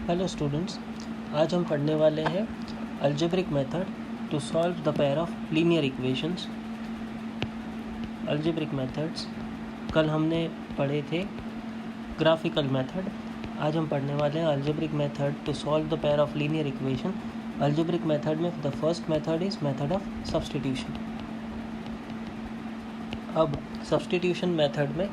Hello students, आज हम पढ़ने वाले हैं algebraic method to solve the pair of linear equations. Algebraic methods कल हमने पढ़े थे ग्राफिकल मेथड। आज हम पढ़ने वाले हैं algebraic method to solve the pair of linear equation. Algebraic method में the first method is method of substitution. अब सब्स्टिट्यूशन मेथड में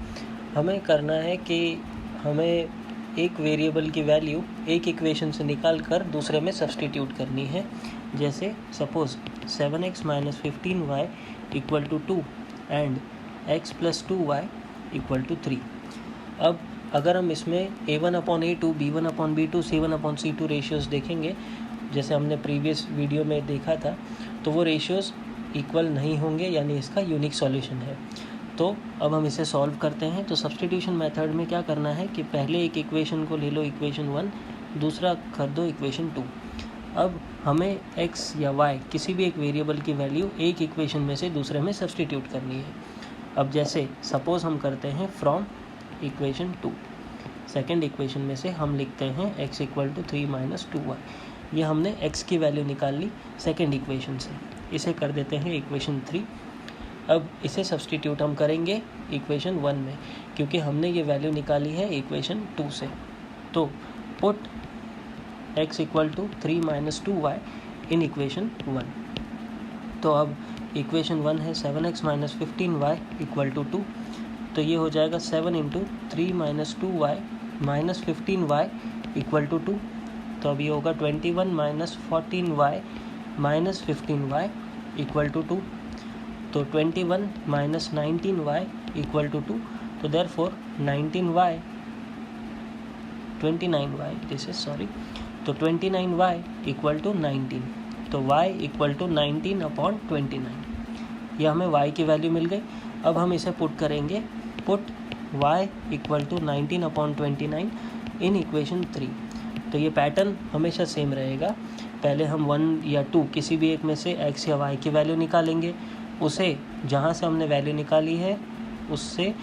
हमें करना है कि हमें एक वेरिएबल की वैल्यू एक इक्वेशन से निकाल कर दूसरे में सब्स्टिट्यूट करनी है। जैसे suppose 7x - 15y = 2 and x + 2y = 3। अब अगर हम इसमें a1/a2, b1/b2, c1/c2 रेशियोज़ देखेंगे, जैसे हमने प्रीवियस वीडियो में देखा था, तो वो रेशियोज़ इक्वल नहीं होंगे, यानी इसका यूनिक सॉल्यूशन है। तो अब हम इसे सॉल्व करते हैं। तो सब्स्टिट्यूशन मेथड में क्या करना है कि पहले एक इक्वेशन को ले लो, इक्वेशन 1, दूसरा कर दो इक्वेशन 2। अब हमें x या y किसी भी एक वेरिएबल की वैल्यू एक इक्वेशन में से दूसरे में सब्स्टिट्यूट करनी है। अब जैसे सपोज हम करते हैं फ्रॉम इक्वेशन 2, सेकेंड इक्वेशन में से हम लिखते हैं x = 3 - 2y। ये हमने x की वैल्यू निकाल ली सेकेंड इक्वेशन से। इसे कर देते हैं इक्वेशन 3। अब इसे सब्स्टिट्यूट हम करेंगे इक्वेशन 1 में, क्योंकि हमने ये वैल्यू निकाली है इक्वेशन 2 से। तो पुट x = 3 - 2y इन इक्वेशन 1। तो अब इक्वेशन 1 है 7x - 15y = 2। तो ये हो जाएगा 7 × 3 - 2y - 15y = 2। तो अब ये होगा 21 - 14y - 15y = 2। तो 21 - 19y = 2। तो देयरफॉर 29y तो 29y = 19। तो y = 19/29। यह हमें y की वैल्यू मिल गई। अब हम इसे पुट करेंगे, पुट y = 19/29 इन इक्वेशन 3। तो ये पैटर्न हमेशा सेम रहेगा। पहले हम 1 या 2 किसी भी एक में से x या y की वैल्यू निकालेंगे, उसे जहाँ से हमने वैल्यू निकाली है उससे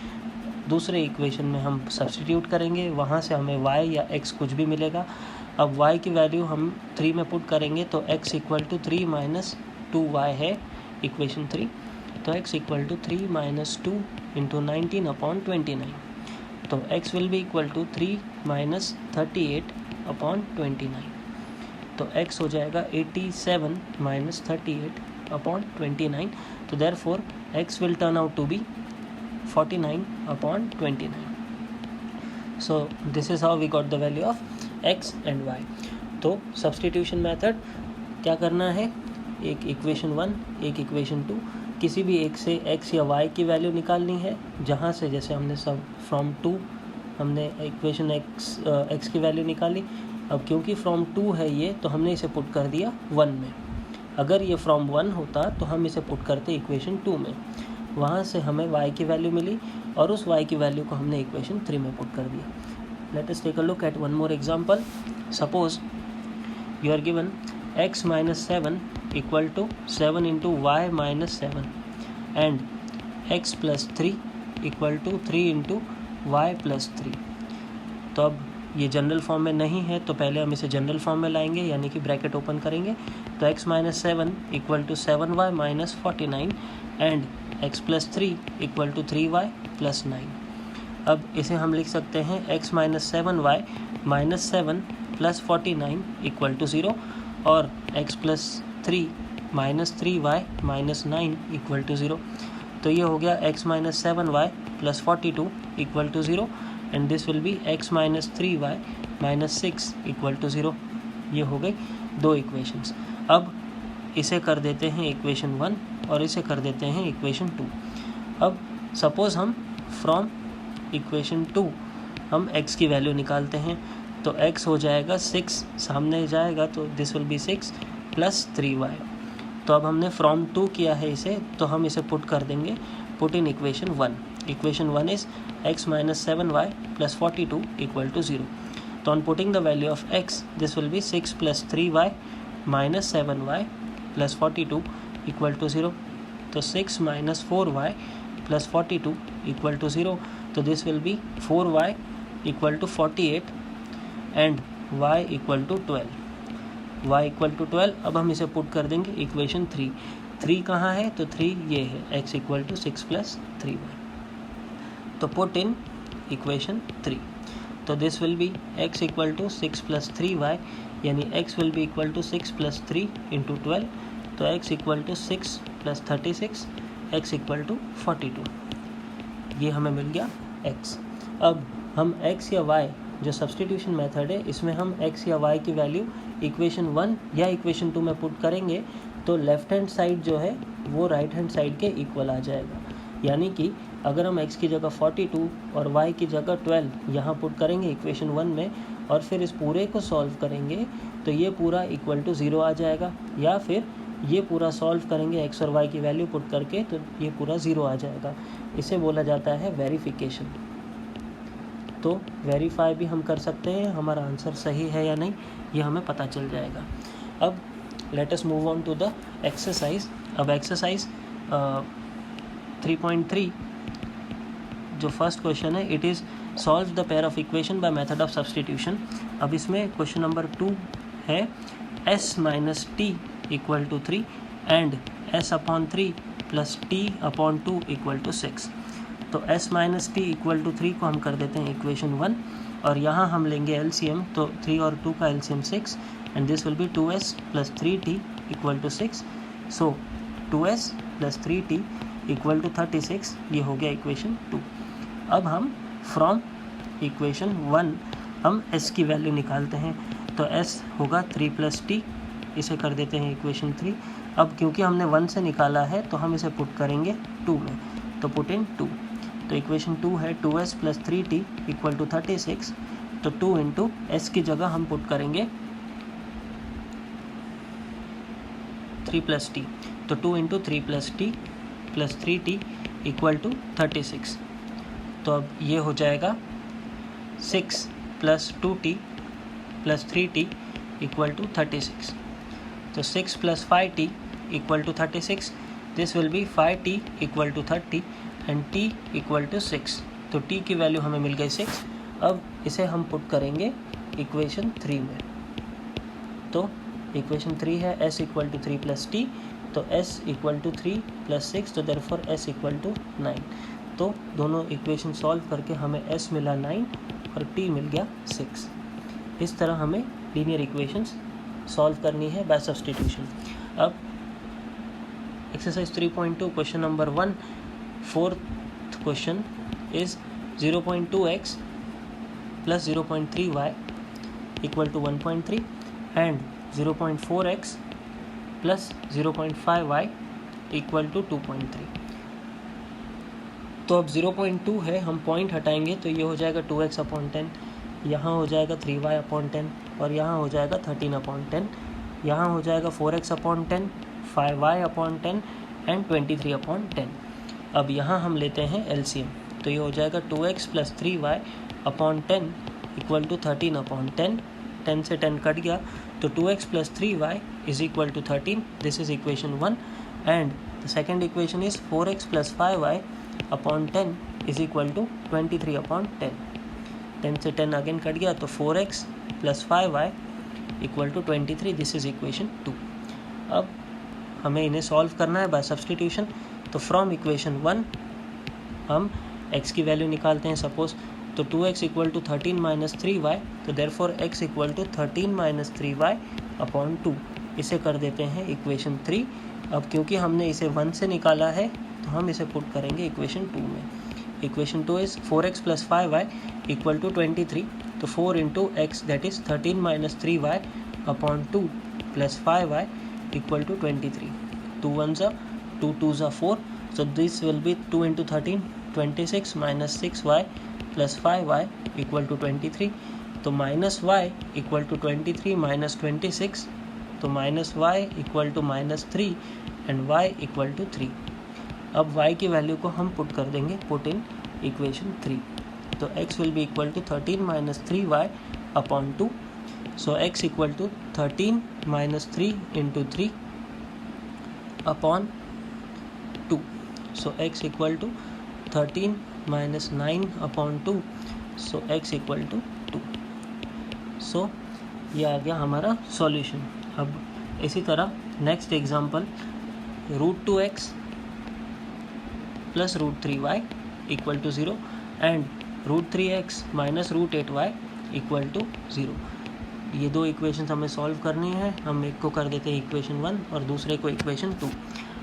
दूसरे इक्वेशन में हम सब्स्टिट्यूट करेंगे, वहाँ से हमें y या x कुछ भी मिलेगा। अब y की वैल्यू हम 3 में पुट करेंगे, तो x = 3 - 2y है इक्वेशन 3। तो x = 3 - 2 × 19/29। तो x will be equal to 3 - 38/29। तो x हो जाएगा 87 - 38/29। तो therefore x will turn out to be 49/29. So this is how we got the value of x and y. तो सब्स्टिट्यूशन मेथड क्या करना है, एक इक्वेशन 1, एक इक्वेशन 2, किसी भी एक से x या y की वैल्यू निकालनी है, जहाँ से जैसे हमने सब फ्रॉम 2 हमने इक्वेशन x की वैल्यू निकाली। अब क्योंकि फ्रॉम 2 है ये, तो हमने इसे पुट कर दिया 1 में। अगर ये फ्रॉम 1 होता तो हम इसे पुट करते इक्वेशन 2 में, वहाँ से हमें y की वैल्यू मिली और उस y की वैल्यू को हमने इक्वेशन 3 में पुट कर दिया। Let us take a look at one more example. Suppose you are given x - 7 = 7 × y - 7 and x + 3 = 3 × y + 3। तो अब ये जनरल फॉर्म में नहीं है, तो पहले हम इसे जनरल फॉर्म में लाएंगे, यानी कि ब्रैकेट ओपन करेंगे। तो x - 7 = 7y - 49 and x + 3 = 3y + 9। अब इसे हम लिख सकते हैं x - 7y - 7 + 49 = 0 और x + 3 - 3y - 9 = 0। तो ये हो गया x - 7y + 42 = 0 and this will be x - 3y - 6 = 0। ये हो गई दो इक्वेशंस। अब इसे कर देते हैं इक्वेशन 1 और इसे कर देते हैं इक्वेशन 2। अब सपोज हम फ्रॉम इक्वेशन 2 हम x की वैल्यू निकालते हैं, तो x हो जाएगा 6, सामने जाएगा तो दिस विल बी 6 + 3y। तो अब हमने फ्रॉम 2 किया है इसे, तो हम इसे पुट कर देंगे, put in equation 1। Equation 1 is x - 7y + 42 = 0। तो on putting the value of x, this will B 6 + 3y - 7y + 42 = 0। तो 6 - 4y + 42 = 0। तो this will be 4y = 48 and y equal to 12, y equal to 12। अब हम इसे put कर देंगे equation 3। 3 कहाँ है? तो 3 ये है, x equal to 6 plus 3y। तो पुट इन इक्वेशन 3। तो this will be x equal to 6 plus 3y, यानी x will be equal to 6 plus 3 into 12। तो x equal to 6 plus 36, x equal to 42। ये हमें मिल गया x। अब हम x या y, जो सब्सटीट्यूशन मेथड है, इसमें हम x या y की वैल्यू इक्वेशन 1 या इक्वेशन 2 में पुट करेंगे तो लेफ्ट हैंड साइड जो है वो राइट हैंड साइड के इक्वल आ जाएगा। यानी कि अगर हम x की जगह 42 और y की जगह 12 यहाँ पुट करेंगे इक्वेशन 1 में और फिर इस पूरे को सॉल्व करेंगे तो ये पूरा इक्वल टू 0 आ जाएगा, या फिर ये पूरा सॉल्व करेंगे x और y की वैल्यू पुट करके तो ये पूरा 0 आ जाएगा। इसे बोला जाता है वेरिफिकेशन। तो वेरीफाई भी हम कर सकते हैं हमारा आंसर सही है या नहीं, ये हमें पता चल जाएगा। अब let us move on to the exercise. अब एक्सरसाइज 3.3 जो फर्स्ट क्वेश्चन है, it is solve the pair of equation by method of substitution. अब इसमें क्वेश्चन नंबर 2 है s minus T equal to 3 and s upon 3 plus t upon 2 equal to 6। तो s minus T equal to 3 को हम कर देते हैं equation 1 और यहाँ हम लेंगे एलसीएम। तो 3 और 2 का LCM 6 and this will be 2s plus 3t equal to 6। So 2s plus 3t equal to 36, ये हो गया इक्वेशन 2। अब हम फ्रॉम इक्वेशन 1 हम s की वैल्यू निकालते हैं। तो s होगा 3 प्लस t, इसे कर देते हैं इक्वेशन 3। अब क्योंकि हमने 1 से निकाला है तो हम इसे पुट करेंगे 2 में, तो पुट इन 2। तो इक्वेशन 2 है 2s plus 3t equal to 36। तो 2 इंटू s की जगह हम पुट करेंगे 3 प्लस टी। तो 2 into 3 plus T plus 3t equal to 36। तो अब ये हो जाएगा 6 plus 2t plus 3t equal to 36। तो 6 plus 5t equal to 36, this will be 5t equal to 30 and t equal to 6। तो t की वैल्यू हमें मिल गई 6। अब इसे हम पुट करेंगे इक्वेशन 3 में। तो इक्वेशन 3 है s equal to 3 plus t, तो s इक्वल टू 3 प्लस 6, तो देयरफॉर s इक्वल टू 9। तो दोनों इक्वेशन सॉल्व करके हमें s मिला 9 और t मिल गया 6। इस तरह हमें लीनियर इक्वेशंस सॉल्व करनी है बाय सब्सटीट्यूशन। अब exercise 3.2 question number 1, fourth question is 0.2x plus 0.3y equal to 1.3 and 0.4x plus 0.5y equal to 2.3। तो अब 0.2 है, हम पॉइंट हटाएंगे तो ये हो जाएगा 2x अपॉन 10, यहाँ हो जाएगा 3y अपॉन 10 और यहाँ हो जाएगा 13 अपॉन 10, यहाँ हो जाएगा 4x upon 10, 5y upon 10 and 23 upon 10। अब यहाँ हम लेते हैं एलसीएम, तो ये हो जाएगा 2x plus 3y upon 10 equal to 13 upon 10। 10 से 10 कट गया तो 2x plus 3y is equal to 13, this is equation 1। And the second equation is 4x plus 5y upon 10 is equal to 23 upon 10। 10 से 10 again cut गया तो 4x plus 5y equal to 23, this is equation 2। अब हमें इन्हें solve करना है by substitution. तो from equation 1 हम x की वैल्यू निकालते हैं सपोज, तो 2x equal to 13 minus 3y, तो therefore x equal to 13 minus 3y upon 2, इसे कर देते हैं इक्वेशन 3। अब क्योंकि हमने इसे 1 से निकाला है तो हम इसे पुट करेंगे इक्वेशन 2 में। Equation 2 is 4x plus 5y equal to 23, तो 4 into X that is 13 minus 3y upon 2 plus 5y equal to 23। 2 1s are 2 2s are 4, so this will be 2 into 13, 26 minus 6y plus 5y equal to 23. तो minus y equal to 23 minus 26, तो minus y equal to minus 3 and y equal to 3. अब y की value को हम put कर देंगे, put in equation 3। तो x will be equal to 13 minus 3y upon 2. So x equal to 13 minus 3 into 3 upon 2. So x equal to 13 minus 9 upon 2. So x equal to 2. So ये आ गया हमारा solution. अब इसी तरह next example, √2x plus √3y equal to 0 and √3x minus √8y equal to 0। ये दो equations हमें solve करनी है। हम एक को कर देते हैं इक्वेशन 1 और दूसरे को इक्वेशन 2।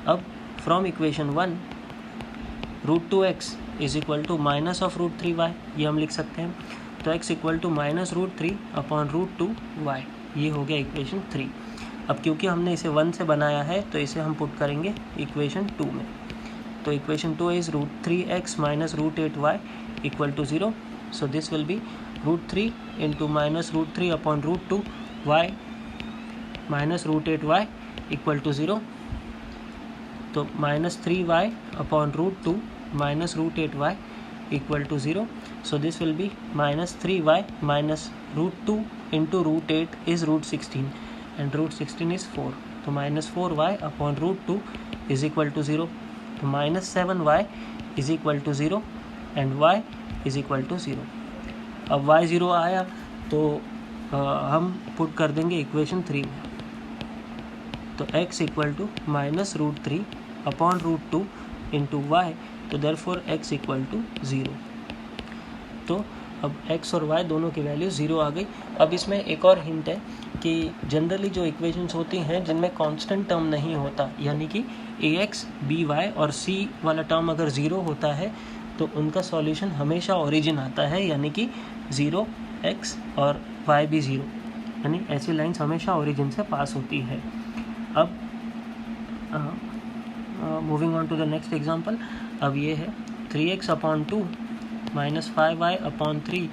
अब from equation 1 √2x is equal to minus of √3y, ये हम लिख सकते हैं। तो x equal to minus √3 upon √2y, ये हो गया इक्वेशन 3। अब क्योंकि हमने इसे 1 से बनाया है तो इसे हम पुट करेंगे इक्वेशन 2 में। तो equation 2 is √3x minus √8y equal to 0। So this will be √3 into minus √3 upon √2y minus √8y equal to 0। तो minus 3y upon √2 minus √8y equal to 0. So this will be minus 3y minus √2 into √8 is √16 and √16 is 4. तो minus 4y upon √2 is equal to 0. तो minus 7y is equal to 0 and y is equal to 0. अब y 0 आया तो हम put कर देंगे equation 3 में। तो x equal to minus √3 upon √2 into Y, तो देयरफॉर x इक्वल टू 0। तो अब x और y दोनों की वैल्यू 0 आ गई। अब इसमें एक और हिंट है कि जनरली जो इक्वेशंस होती हैं जिनमें कांस्टेंट टर्म नहीं होता, यानी कि ax, by और c वाला टर्म अगर 0 होता है तो उनका सॉल्यूशन हमेशा ओरिजिन आता है, यानी कि 0, x और y भी 0, यानी ऐसी लाइंस हमेशा ओरिजिन से पास होती है। अब moving on to the next example, अब ये है 3x upon 2 minus 5y upon 3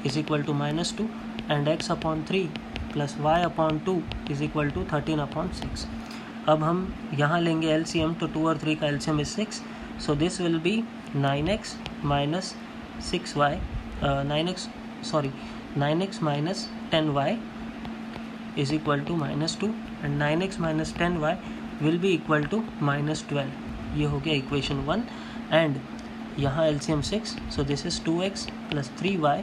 is equal to minus 2 and x upon 3 plus y upon 2 is equal to 13 upon 6। अब हम यहाँ लेंगे LCM, तो 2 और 3 का LCM is 6। So this will be 9x minus 6y 9x minus 10y is equal to minus 2 and 9x minus 10y will be equal to minus 12। ये हो गया इक्वेशन 1 एंड यहाँ LCM 6, so this is 2x plus 3y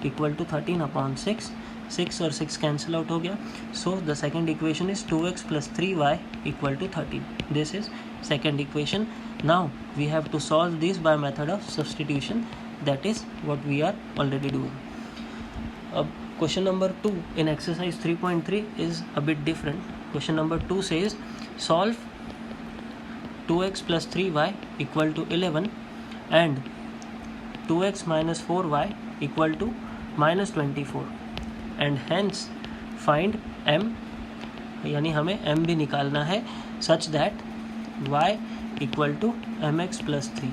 equal to 13 upon 6। 6 और 6 cancel out हो गया। So the second equation is 2x plus 3y equal to 13। This is second equation. Now we have to solve this by method of substitution, that is what we are already doing. अब question number 2 in exercise 3.3 is a bit different. Question number 2 says solve 2x plus 3y equal to 11 and 2x minus 4y equal to minus 24 and hence find m, यानी हमें m भी निकालना है such that y equal to mx plus 3,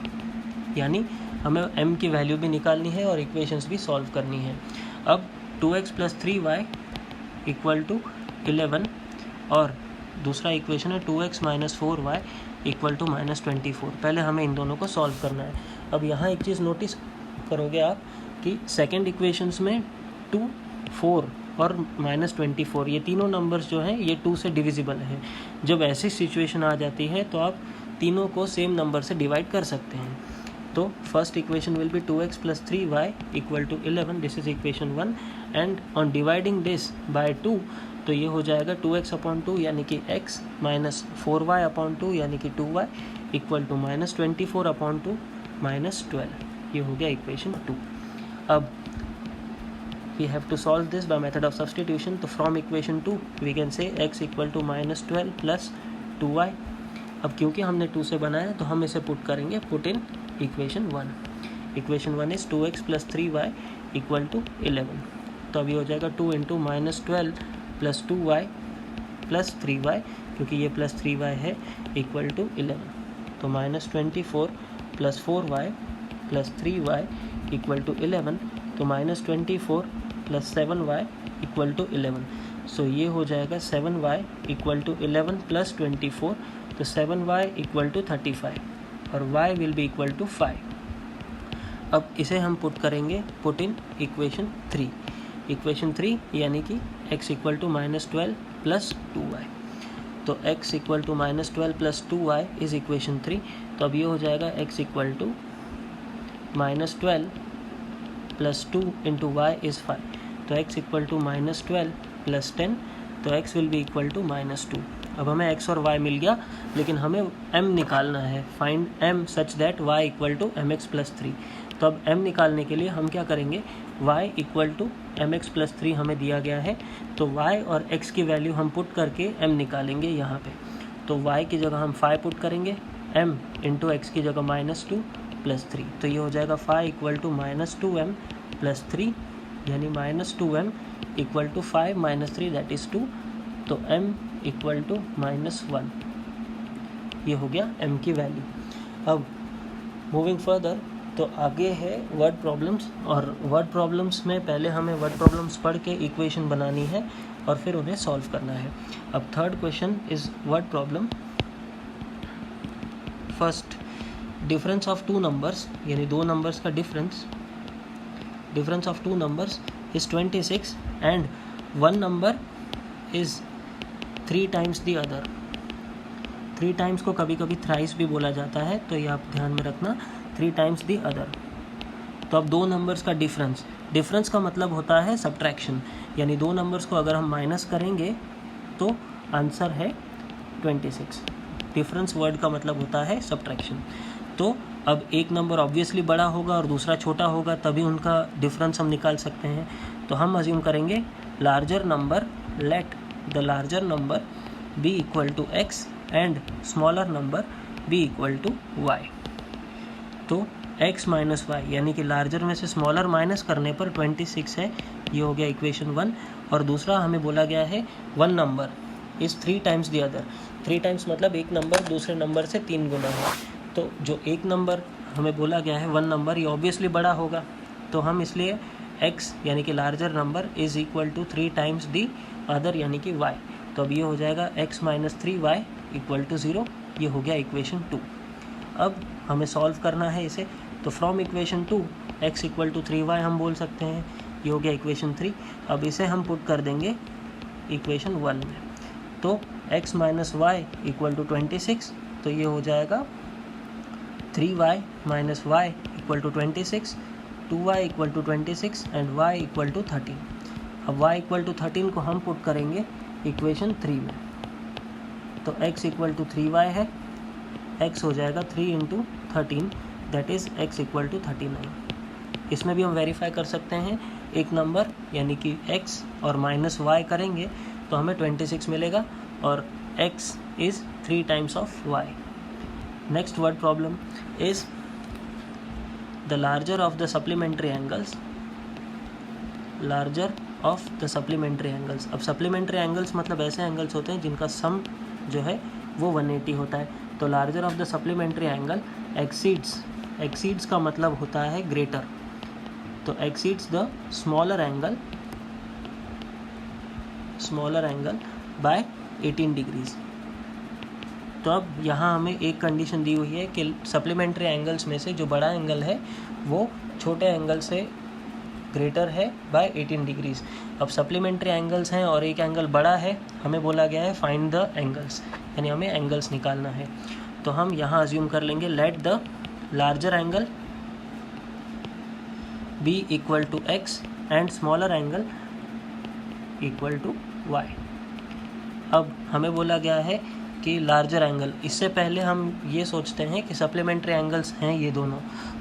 यानी हमें m की value भी निकालनी है और इक्वेशंस भी सॉल्व करनी है। अब 2x plus 3y equal to 11 और दूसरा इक्वेशन है 2x minus 4y equal to minus 24। पहले हमें इन दोनों को सॉल्व करना है। अब यहाँ एक चीज़ नोटिस करोगे आप कि सेकंड इक्वेशंस में 2, 4 और माइनस 24 ये तीनों नंबर्स जो हैं ये 2 से डिविजिबल हैं। जब ऐसी सिचुएशन आ जाती है तो आप तीनों को सेम नंबर से डिवाइड कर सकते हैं। तो first equation will be 2x plus 3y equal to 11, this is equation 1 and on dividing this by 2 तो ये हो जाएगा 2x अपॉन 2 यानी कि x माइनस 4y अपॉन 2 यानी कि 2y equal to minus 24 upon 2 minus 12। ये हो गया इक्वेशन 2। अब we have to solve this by method of substitution. तो from equation 2 we can say x equal to minus 12 plus 2y। अब क्योंकि हमने 2 से बनाया तो हम इसे पुट करेंगे, put in equation 1। Equation 1 is 2x plus 3y equal to 11। तो अभी हो जाएगा 2 into minus 12 plus 2y plus 3y, क्योंकि ये प्लस 3y है, इक्वल टू 11। तो minus 24 plus 4y plus 3y equal to 11। तो minus 24 plus 7y equal to 11। So ये हो जाएगा 7y इक्वल टू 11 प्लस 24, तो 7y इक्वल टू 35 और y will be equal to 5। अब इसे हम पुट करेंगे, पुट इन इक्वेशन 3। इक्वेशन 3 यानी कि x equal to minus 12 plus 2y। तो x equal to minus 12 plus 2y is equation 3। तो अब ये हो जाएगा x equal to minus 12 plus 2 into y is 5। तो x equal to minus 12 plus 10, तो x will be equal to -2। अब हमें x और y मिल गया, लेकिन हमें m निकालना है। Find m such that y equal to mx plus 3। तो अब m निकालने के लिए हम क्या करेंगे, y equal to mx plus 3 हमें दिया गया है, तो y और x की वैल्यू हम पुट करके m निकालेंगे यहाँ पे। तो y की जगह हम 5 पुट करेंगे, m इंटू एक्स की जगह -2 प्लस 3, तो ये हो जाएगा 5 इक्वल टू -2m प्लस 3, यानी -2m equal to 5 - 3 that is 2, तो m इक्वल टू -1। ये हो गया m की वैल्यू। अब मूविंग फर्दर, तो आगे है वर्ड प्रॉब्लम्स, और वर्ड प्रॉब्लम्स में पहले हमें वर्ड प्रॉब्लम्स पढ़ के इक्वेशन बनानी है और फिर उन्हें सॉल्व करना है। अब third question is word problem. First, difference of two numbers, यानी दो नंबर्स का difference of two numbers is 26 and one number is 3 times the other. 3 times को कभी कभी थ्राइस भी बोला जाता है, तो ये आप ध्यान में रखना, 3 टाइम्स द अदर। तो अब दो नंबर्स का डिफरेंस का मतलब होता है सब्ट्रैक्शन, यानी दो नंबर्स को अगर हम माइनस करेंगे तो आंसर है 26। डिफरेंस वर्ड का मतलब होता है सब्ट्रैक्शन। तो अब एक नंबर ऑब्वियसली बड़ा होगा और दूसरा छोटा होगा, तभी उनका डिफरेंस हम निकाल सकते हैं। तो हम अज्यूम करेंगे larger number, let the larger number be equal to x and smaller number be equal to y। तो x माइनस वाई, यानी कि लार्जर में से स्मॉलर माइनस करने पर 26 है, ये हो गया इक्वेशन 1। और दूसरा हमें बोला गया है one number is 3 times the other. 3 times मतलब एक नंबर दूसरे नंबर से 3 गुना है। तो जो एक नंबर हमें बोला गया है वन नंबर, ये ऑब्वियसली बड़ा होगा, तो हम इसलिए x यानी कि larger number is equal to 3 times the other यानी कि y। तो अब ये हो जाएगा x minus 3y equal to 0। ये हो गया इक्वेशन 2। अब हमें सॉल्व करना है इसे, तो from equation 2 x equal to 3y हम बोल सकते हैं, ये हो गया इक्वेशन 3। अब इसे हम पुट कर देंगे इक्वेशन 1 में, तो x minus y equal to 26, तो ये हो जाएगा 3y minus y equal to 26, 2y equal to 26 and y equal to 13। अब y इक्वल टू 13 को हम पुट करेंगे इक्वेशन 3 में, तो x इक्वल टू 3y है, x हो जाएगा 3 into 13 that is x equal to 39। इसमें भी हम वेरीफाई कर सकते हैं, एक नंबर यानी कि x और माइनस y करेंगे तो हमें 26 मिलेगा, और x is 3 times of y। Next word problem is the larger of the supplementary angles, larger of the supplementary angles. अब सप्लीमेंट्री एंगल्स मतलब ऐसे एंगल्स होते हैं जिनका सम जो है वो 180 होता है। तो larger of the supplementary angle exceeds का मतलब होता है ग्रेटर, तो exceeds the smaller angle by 18 degrees. तो अब यहाँ हमें एक कंडीशन दी हुई है कि सप्लीमेंट्री एंगल्स में से जो बड़ा एंगल है वो छोटे एंगल से ग्रेटर है बाय 18 डिग्रीज। अब सप्लीमेंट्री एंगल्स हैं और एक एंगल बड़ा है, हमें बोला गया है फाइंड द एंगल्स, यानी हमें एंगल्स निकालना है। तो हम यहाँ अज्यूम कर लेंगे let the larger angle be equal to x and smaller angle equal to y। अब हमें बोला गया है कि लार्जर एंगल, इससे पहले हम ये सोचते हैं कि सप्लीमेंट्री एंगल्स हैं ये दोनों,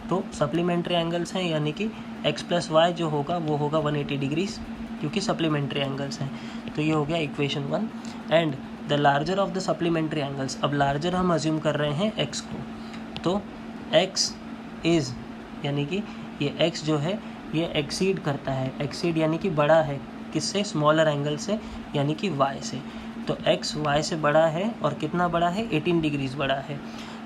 तो सप्लीमेंट्री एंगल्स हैं यानी कि x प्लस वाई जो होगा वो होगा 180 डिग्रीज, क्योंकि सप्लीमेंट्री एंगल्स हैं। तो ये हो गया equation 1 and the larger of the supplementary angles. अब लार्जर हम अज्यूम कर रहे हैं x को, तो x इज़ यानी कि ये x जो है ये एक्सीड करता है, एक्सीड यानी कि बड़ा है, किससे, स्मॉलर एंगल से यानी कि y से। तो x y से बड़ा है, और कितना बड़ा है, 18 डिग्रीज बड़ा है।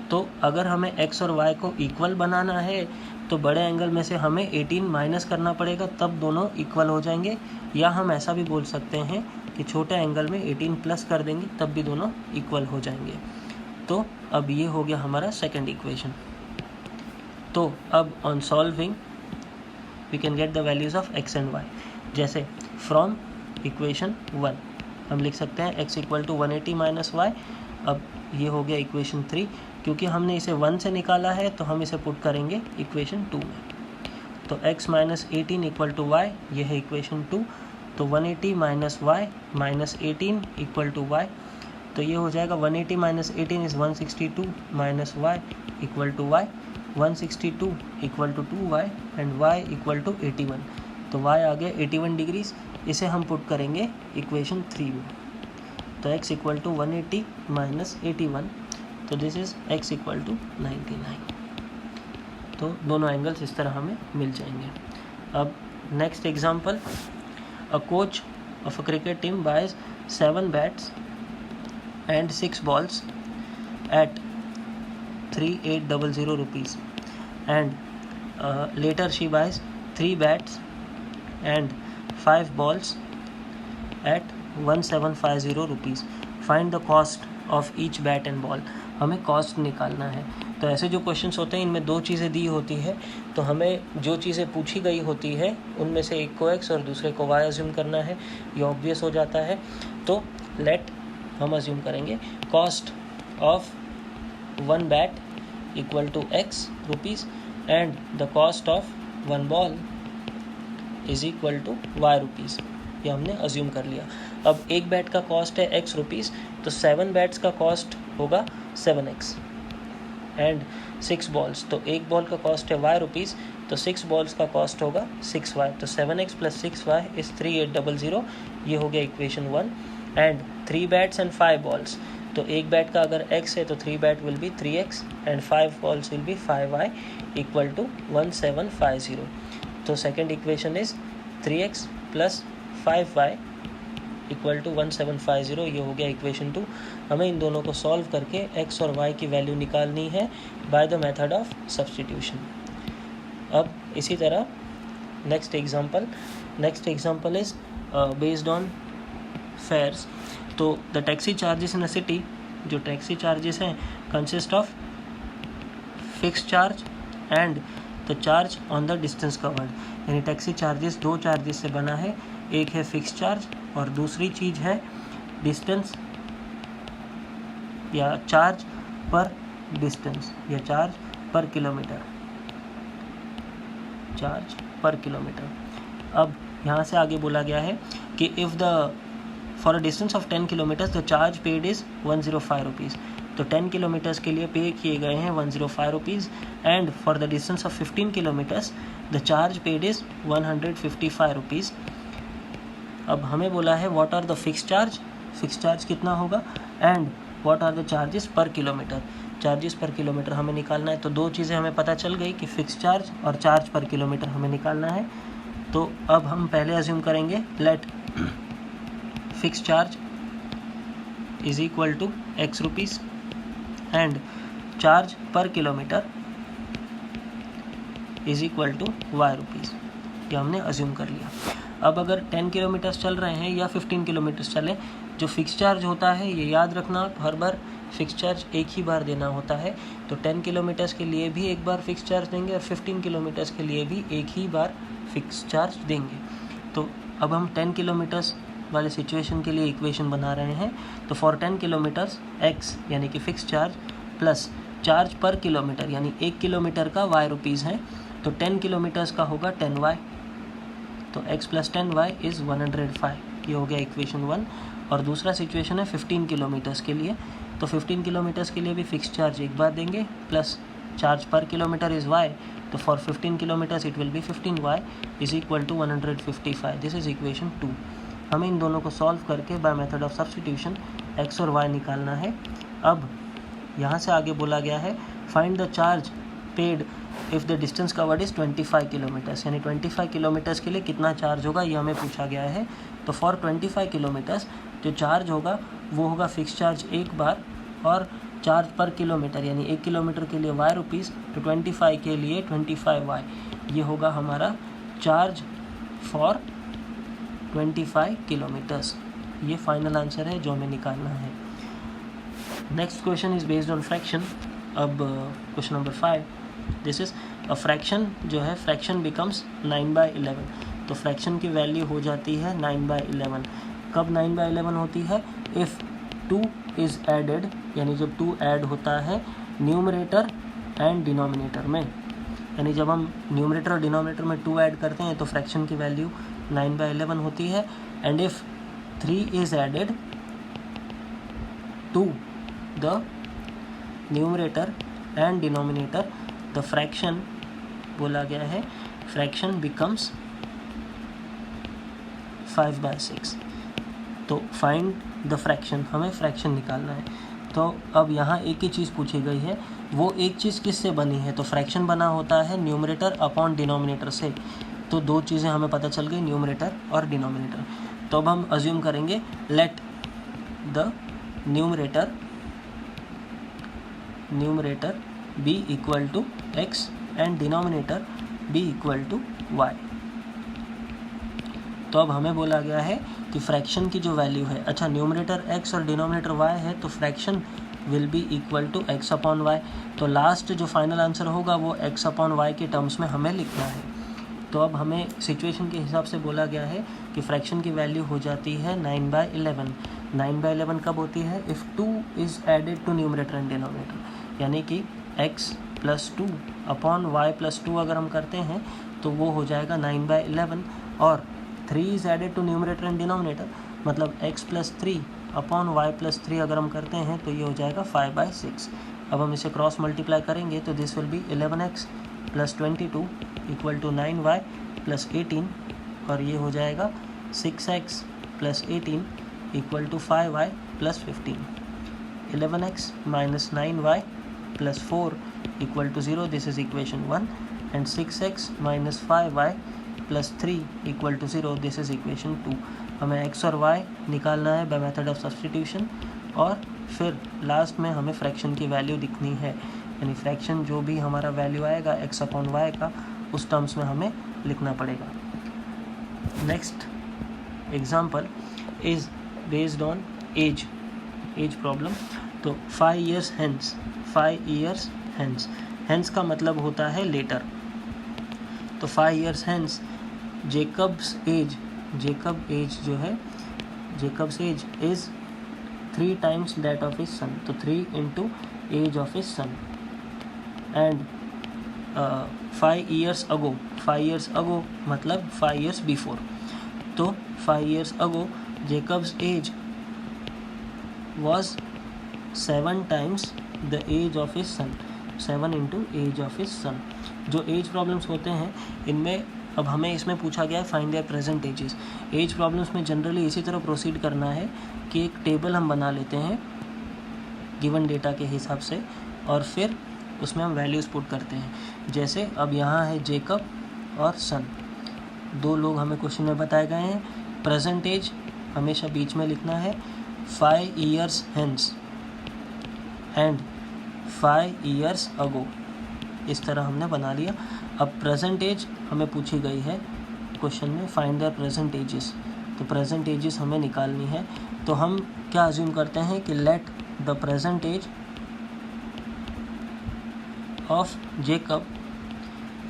तो अगर हमें x और y को इक्वल बनाना है तो बड़े एंगल में से हमें 18 माइनस करना पड़ेगा, तब दोनों इक्वल हो जाएंगे। या हम ऐसा भी बोल सकते हैं कि छोटे एंगल में 18 प्लस कर देंगे, तब भी दोनों इक्वल हो जाएंगे। तो अब ये हो गया हमारा सेकंड इक्वेशन। तो अब on solving we can get the values of x and y। जैसे फ्रॉम इक्वेशन 1 हम लिख सकते हैं x equal to 180 minus y. अब ये हो गया इक्वेशन 3, क्योंकि हमने इसे 1 से निकाला है तो हम इसे पुट करेंगे इक्वेशन 2 में। तो x minus 18 equal to y, ये है इक्वेशन 2। तो 180 minus y minus 18 equal to y, तो ये हो जाएगा 180 minus 18 is 162 minus y equal to y, 162 equal to 2y and y equal to 81, तो y आ गया 81 डिग्रीज। इसे हम पुट करेंगे इक्वेशन 3 में, तो x इक्वल टू 180 माइनस 81, तो this is x equal to 99। तो दोनों एंगल्स इस तरह हमें मिल जाएंगे। अब next example, a coach of a cricket team buys 7 bats and 6 balls at 3800 rupees, and later she buys 3 bats and 5 balls at 1750 rupees. Find the cost of each bat and ball. हमें cost निकालना है। तो ऐसे जो questions होते हैं इनमें दो चीज़ें दी होती है, तो हमें जो चीज़ें पूछी गई होती है उनमें से एक को x और दूसरे को y अज्यूम करना है। ये ऑब्वियस हो जाता है। तो लेट हम अज्यूम करेंगे cost of 1 bat equal to x rupees and the cost of 1 ball is equal to y rupees. ये हमने अज्यूम कर लिया। अब एक बैट का कॉस्ट है x रुपीज़, तो 7 बैट्स का कॉस्ट होगा 7x एंड 6 बॉल्स, तो एक बॉल का कॉस्ट है y रुपीज़, तो 6 बॉल्स का कॉस्ट होगा 6y, तो 7x प्लस 6y इज़ 3800। ये हो गया equation 1। And 3 bats and 5 balls, तो एक बैट का अगर x है तो 3 bat will be 3x and 5 balls will be 5y equal to 1750। तो second equation is 3x plus 5y equal to 1750। ये हो गया इक्वेशन 2। हमें इन दोनों को सॉल्व करके x और y की वैल्यू निकालनी है by the method of substitution. अब इसी तरह next example is based on fares. तो the taxi charges in a city, जो टैक्सी चार्जेस हैं consist of fix charge and the charge on the distance covered. यानी taxi charges 2 charges से बना है, एक है फिक्स चार्ज और दूसरी चीज़ है डिस्टेंस या चार्ज पर डिस्टेंस या चार्ज पर किलोमीटर। अब यहाँ से आगे बोला गया है कि if the for a distance of 10 kilometres the charge paid is 105 rupees. तो 10 किलोमीटर्स के लिए पे किए गए हैं 105 rupees and for the distance of 15 kilometres the charge paid is 155 rupees. अब हमें बोला है what are the fix charge कितना होगा and what are the charges per kilometre. Charges per kilometre हमें निकालना है, तो दो चीज़ें हमें पता चल गई कि फिक्स चार्ज और चार्ज पर किलोमीटर हमें निकालना है। तो अब हम पहले अज्यूम करेंगे let fix charge is equal to x rupees and charge per kilometer is equal to y rupees. ये हमने अज्यूम कर लिया। अब अगर 10 किलोमीटर्स चल रहे हैं या 15 किलोमीटर्स चले, जो फिक्स चार्ज होता है ये याद रखना, हर बार फिक्स चार्ज एक ही बार देना होता है। तो 10 किलोमीटर्स के लिए भी एक बार फिक्स चार्ज देंगे और 15 किलोमीटर्स के लिए भी एक ही बार फिक्स चार्ज देंगे। तो अब हम 10 किलोमीटर्स वाले सिचुएशन के लिए इक्वेशन बना रहे हैं। तो फॉर 10 किलोमीटर्स x यानी कि fix charge plus charge per kilometre यानी 1 किलोमीटर का y रुपीज़ है, तो 10 किलोमीटर्स का होगा 10y, तो x प्लस 10y इज़ 105। ये हो गया इक्वेशन 1। और दूसरा सिचुएशन है 15 किलोमीटर्स के लिए। तो 15 किलोमीटर्स के लिए भी फिक्स चार्ज एक बार देंगे plus charge per kilometre is y, तो for 15 kilometres it will be 15y is equal to 155। This is equation 2। हमें इन दोनों को सॉल्व करके by method of substitution x और y निकालना है। अब यहाँ से आगे बोला गया है find the charge paid if the distance covered is 25 kilometres, यानी 25 किलोमीटर्स के लिए कितना चार्ज होगा ये हमें पूछा गया है। तो फॉर 25 किलोमीटर्स जो चार्ज होगा वो होगा फिक्स चार्ज एक बार और चार्ज पर किलोमीटर यानी 1 किलोमीटर के लिए y रुपीज़, तो 25 के लिए 25y। ये होगा हमारा चार्ज फॉर 25 किलोमीटर्स। ये फाइनल आंसर है जो हमें निकालना है। Next question is based on fraction. अब question number 5, this is a fraction जो है फ्रैक्शन बिकम्स 9/11। तो फ्रैक्शन की वैल्यू हो जाती है 9/11। कब 9/11 होती है? इफ़ 2 इज़ एडेड, यानी जब 2 ऐड होता है न्यूमरेटर एंड डिनोमिनेटर में। यानी जब हम न्यूमरेटर और डिनोमिनेटर में 2 ऐड करते हैं तो फ्रैक्शन की वैल्यू 9/11 होती है। And if 3 is added to the numerator and denominator, the fraction बोला गया है, फ्रैक्शन बिकम्स 5/6। तो फाइंड द फ्रैक्शन, हमें फ्रैक्शन निकालना है। तो अब यहाँ एक ही चीज़ पूछी गई है, वो एक चीज़ किससे बनी है? तो फ्रैक्शन बना होता है न्यूमरेटर अपॉन डिनोमिनेटर से। तो दो चीज़ें हमें पता चल गई, न्यूमरेटर और डिनोमिनेटर। तो अब हम अज्यूम करेंगे let the numerator be equal to x and denominator be equal to y. तो अब हमें बोला गया है कि फ्रैक्शन की जो वैल्यू है, अच्छा न्यूमरेटर x और डिनोमिनेटर y है, तो fraction will be equal to x upon y. तो लास्ट जो फाइनल आंसर होगा वो x अपॉन वाई के टर्म्स में हमें लिखना है। तो अब हमें सिचुएशन के हिसाब से बोला गया है कि फ्रैक्शन की वैल्यू हो जाती है 9/11। 9/11 कब होती है? If 2 is added to numerator and denominator, यानी कि x + 2 अपॉन वाई + 2 अगर हम करते हैं तो वो हो जाएगा 9/11। और 3 is added to numerator and denominator, मतलब x + 3 अपॉन वाई + 3 अगर हम करते हैं तो ये हो जाएगा 5/6। अब हम इसे क्रॉस मल्टीप्लाई करेंगे तो this will be 11x + 22 equal to 9y + 18, और ये हो जाएगा 6x + 18 equal to 5y + 15। 11x - 9y + 4 equal to 0, this is equation 1। And 6x - 5y + 3 equal to 0, this is equation 2। हमें x और y निकालना है बाय मेथड ऑफ सब्सटीट्यूशन, और फिर लास्ट में हमें फ्रैक्शन की वैल्यू दिखनी है, यानी फ्रैक्शन जो भी हमारा वैल्यू आएगा x अपॉन वाई का, उस टर्म्स में हमें लिखना पड़ेगा। Next example is based on age problem. तो 5 years hence, 5 years hence, hence का मतलब होता है लेटर। तो 5 years hence जेकब्स एज जो है, Jacob's age is 3 times that of his son, तो 3 into age of his son। And 5 years ago मतलब 5 years before। तो 5 years ago Jacob's age was 7 times the age of his son, 7 into age of his son। जो age problems होते हैं इनमें अब हमें इसमें पूछा गया है find their present ages. Age problems में जनरली इसी तरह प्रोसीड करना है कि एक टेबल हम बना लेते हैं गिवन डेटा के हिसाब से, और फिर उसमें हम वैल्यूज़ पुट करते हैं। जैसे अब यहाँ है जेकब और सन, 2 लोग हमें क्वेश्चन में बताए गए हैं। प्रेजेंट एज हमेशा बीच में लिखना है, 5 years hence and 5 years ago, इस तरह हमने बना लिया। अब प्रेजेंट एज हमें पूछी गई है क्वेश्चन में, फाइंड द प्रेजेंट एजेस। तो प्रेजेंट एजेस हमें निकालनी है। तो हम क्या अज्यूम करते हैं कि let the present age of Jacob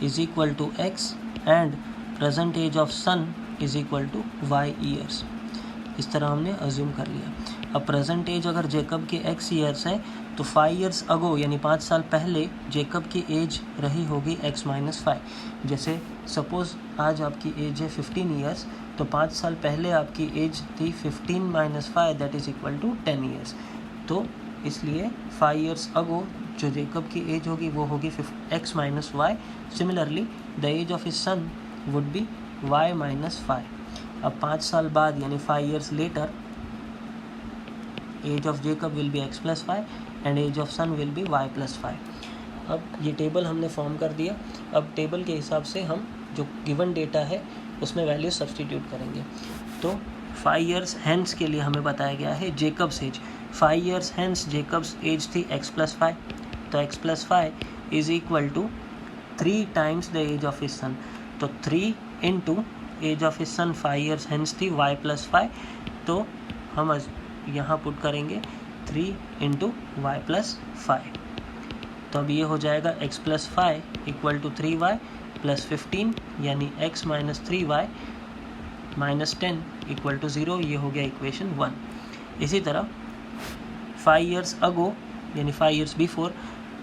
is equal to x and present age of son is equal to y years। इस तरह हमने अज्यूम कर लिया। अब प्रेजेंट एज अगर जेकब के x ईयर्स है तो 5 years अगो यानी 5 साल पहले जेकब की एज रही होगी x - 5। जैसे सपोज़ आज आपकी एज है 15 years, तो 5 साल पहले आपकी एज थी 15 - 5 that is equal to 10 years। तो इसलिए 5 years अगो जो जेकब की एज होगी वो होगी x - y। Similarly the age of his son would be y - 5। अब 5 साल बाद यानी 5 years later age of Jacob will be x + 5 and age of son will be y + 5। अब ये टेबल हमने फॉर्म कर दिया। अब टेबल के हिसाब से हम जो गिवन डेटा है उसमें वैल्यू सब्सटीट्यूट करेंगे। तो 5 years hence के लिए हमें बताया गया है Jacob's age. 5 years hence Jacob's age थी x + 5, तो x + 5 is equal to 3 times the age of his son. तो 3 into age of his son 5 years hence थी y + 5, तो हम यहाँ पुट करेंगे 3 into y + 5। तो अब ये हो जाएगा x + 5 इक्वल टू 3y + 15, यानी x - 3y - 10 इक्वल टू 0। ये हो गया इक्वेशन 1। इसी तरह 5 years अगो यानी 5 years बिफोर,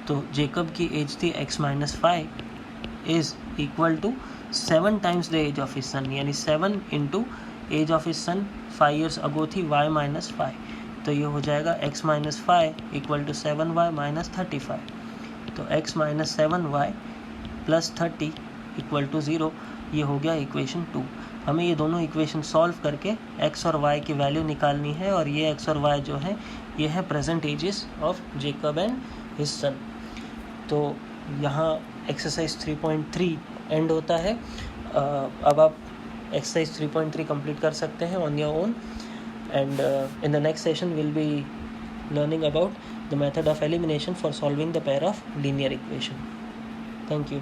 तो जेकब की एज थी x - 5 is equal to 7 times the age of his son, यानी 7 into age of his son 5 years ago थी y माइनस 5, तो ये हो जाएगा x minus 5 equal to 7y minus 35। तो x minus 7y plus 30 equal to 0, ये हो गया इक्वेशन 2। हमें ये दोनों इक्वेशन सॉल्व करके x और y की वैल्यू निकालनी है, और ये x और y जो है ये है present ages of Jacob and his son. तो यहाँ एक्सरसाइज 3.3 एंड होता है। अब आप एक्सरसाइज 3.3 कंप्लीट कर सकते हैं on your own, and in the next session will be learning about the method of elimination for solving the pair of linear equation. Thank you.